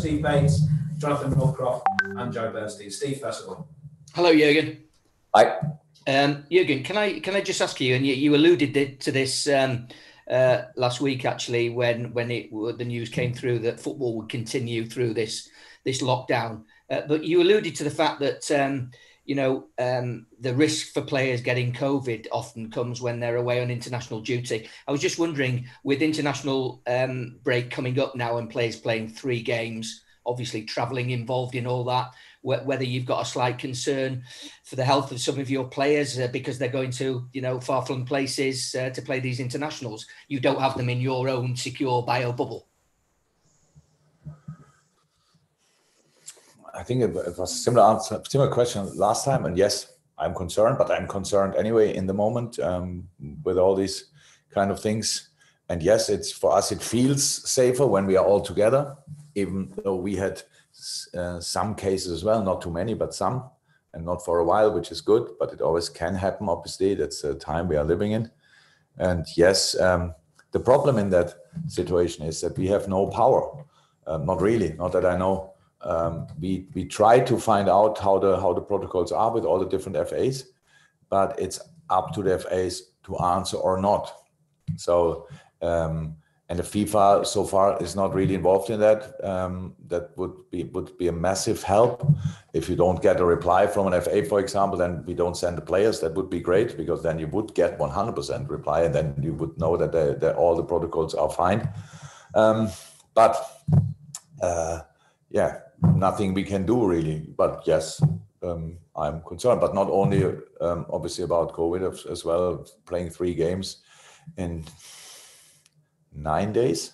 Steve Bates, Jonathan Northcroft, and Joe Bernstein. Steve, first of all. Hello, Jurgen. Hi. Jurgen, can I just ask you, and you alluded to this last week actually when the news came through that football would continue through this lockdown, but you alluded to the fact that the risk for players getting COVID often comes when they're away on international duty. I was just wondering, with international break coming up now and players playing 3 games, obviously travelling involved in all that, whether you've got a slight concern for the health of some of your players because they're going to, far-flung places to play these internationals. You don't have them in your own secure bio bubble. I think it was a similar question last time, and yes, I'm concerned, but I'm concerned anyway in the moment with all these kind of things. And yes, it's for us, it feels safer when we are all together, even though we had some cases as well, not too many, but some, and not for a while, which is good, but it always can happen, obviously. That's the time we are living in. And yes, the problem in that situation is that we have no power. Not really, not that I know. We try to find out how the protocols are with all the different FAs, but it's up to the FAs to answer or not. So, and the FIFA so far is not really involved in that. That would be a massive help. If you don't get a reply from an FA, for example, then we don't send the players. That would be great, because then you would get 100% reply, and then you would know that all the protocols are fine. Yeah, nothing we can do really. But yes, I'm concerned, but not only obviously about COVID as well. Playing 3 games in 9 days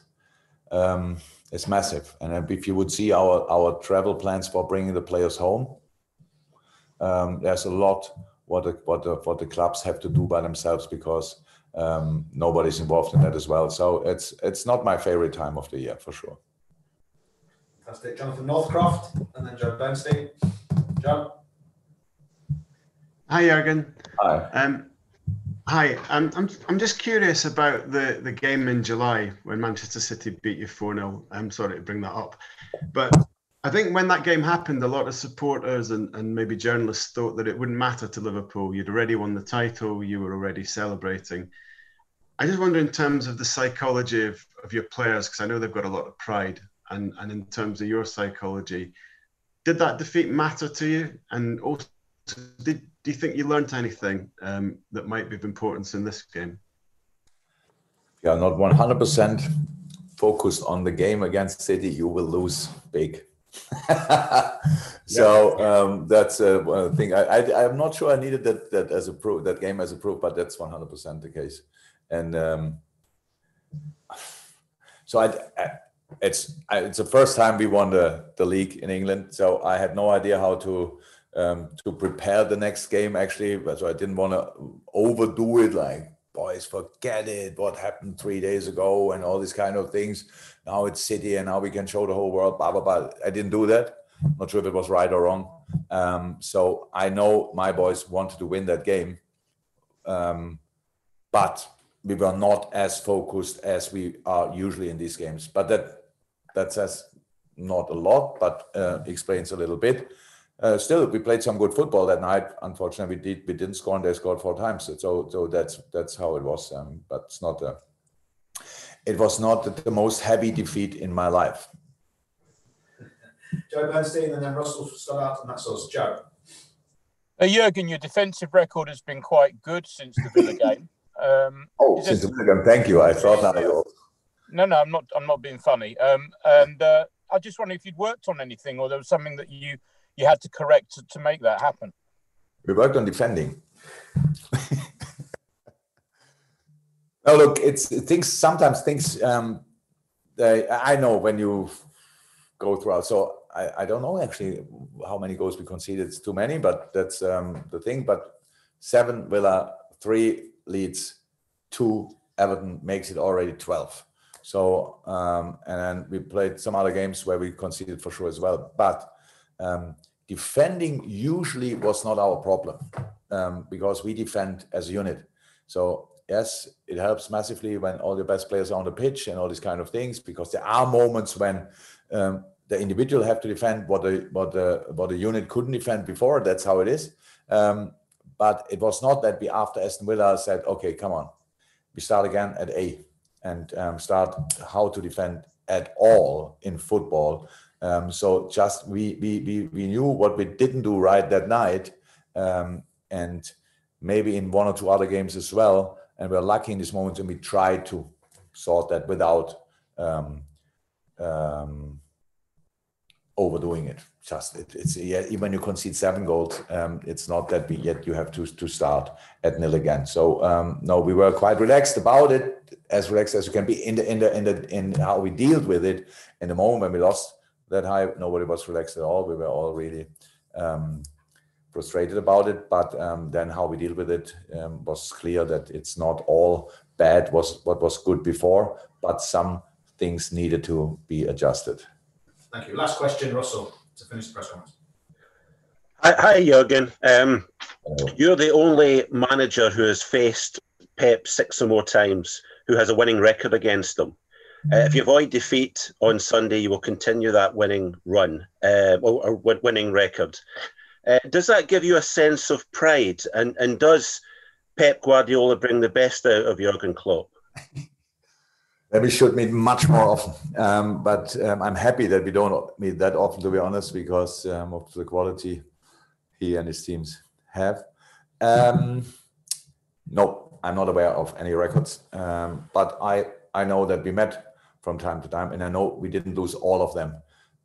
is massive. And if you would see our travel plans for bringing the players home, there's a lot what the clubs have to do by themselves, because nobody's involved in that as well. So it's not my favorite time of the year, for sure. Fantastic. Jonathan Northcroft and then Joe Bernstein. Joe. Hi, Jurgen. Hi. Hi. I'm just curious about the game in July when Manchester City beat you 4-0. I'm sorry to bring that up, but I think when that game happened, a lot of supporters and maybe journalists thought that it wouldn't matter to Liverpool. You'd already won the title. You were already celebrating. I just wonder, in terms of the psychology of your players, because I know they've got a lot of pride, and in terms of your psychology, did that defeat matter to you? And also, do you think you learned anything that might be of importance in this game? Yeah, not 100% focused on the game against City. You will lose big. So that's one thing. I'm not sure I needed that as a proof, that game as a proof, but that's 100% the case. And so it's the first time we won the league in England. So I had no idea how to prepare the next game, actually. So I didn't want to overdo it, like, boys, forget it, what happened 3 days ago and all these kind of things. Now it's City and now we can show the whole world, blah, blah, blah. I didn't do that. Not sure if it was right or wrong. So I know my boys wanted to win that game. But we were not as focused as we are usually in these games. But that says not a lot, but explains a little bit. Still, we played some good football that night. Unfortunately, we didn't score, and they scored 4 times. So that's how it was. But it's not it was not the most heavy defeat in my life. Joe Bernstein and then Russell start out, and that's us. Joe. Jurgen, your defensive record has been quite good since the Villa game. Since the Villa game, thank you. I thought that was... No, I'm not being funny. And I just wonder if you'd worked on anything, or there was something that you had to correct to make that happen. We worked on defending. No, look, sometimes things. I know when you go throughout. So I don't know actually how many goals we conceded. It's too many, but that's the thing. But 7 Villa, 3 Leeds, 2 Everton makes it already 12. So and then we played some other games where we conceded for sure as well. But defending usually was not our problem because we defend as a unit. So yes, it helps massively when all your best players are on the pitch and all these kind of things, because there are moments when the individual have to defend what the unit couldn't defend before. That's how it is. But it was not that we, after Aston Villa, said, okay, come on, we start again at A and start how to defend at all in football. So just we knew what we didn't do right that night, and maybe in one or two other games as well. And we're lucky in this moment, and we tried to sort that without overdoing it. Just it's even when you concede 7 goals, it's not that you have to start at nil again. So no, we were quite relaxed about it, as relaxed as you can be in how we dealt with it. In the moment when we lost that high, nobody was relaxed at all. We were all really frustrated about it. But then how we deal with it was clear that it's not all bad. Was what was good before, but some things needed to be adjusted. Thank you. Last question, Russell, to finish the press conference. Hi, Jurgen. You're the only manager who has faced Pep 6 or more times, who has a winning record against them. If you avoid defeat on Sunday, you will continue that winning run, or winning record. Does that give you a sense of pride? And does Pep Guardiola bring the best out of Jurgen Klopp? We should meet much more often, but I'm happy that we don't meet that often, to be honest, because of the quality he and his teams have. No, I'm not aware of any records, but I know that we met from time to time, and I know we didn't lose all of them,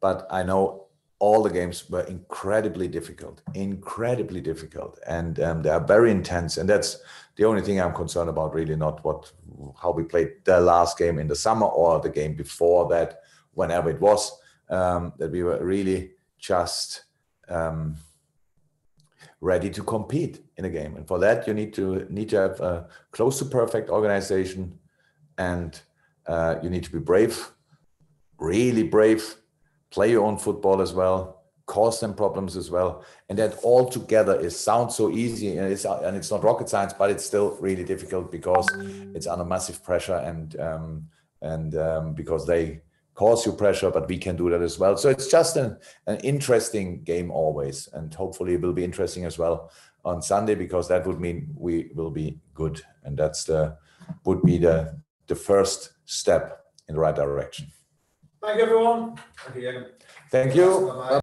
but I know all the games were incredibly difficult, and they are very intense, and that's the only thing I'm concerned about, really, not how we played the last game in the summer or the game before that, whenever it was, that we were really just ready to compete in a game. And for that, you need to have a close to perfect organization, and you need to be brave, really brave, play your own football as well, cause them problems as well. And that all together sounds so easy, and it's not rocket science, but it's still really difficult because it's under massive pressure, and because they cause you pressure, but we can do that as well. So it's just an interesting game always, and hopefully it will be interesting as well on Sunday, because that would mean we will be good, and would be the first step in the right direction. Thank you, everyone. Thank you, Jürgen. Thank you.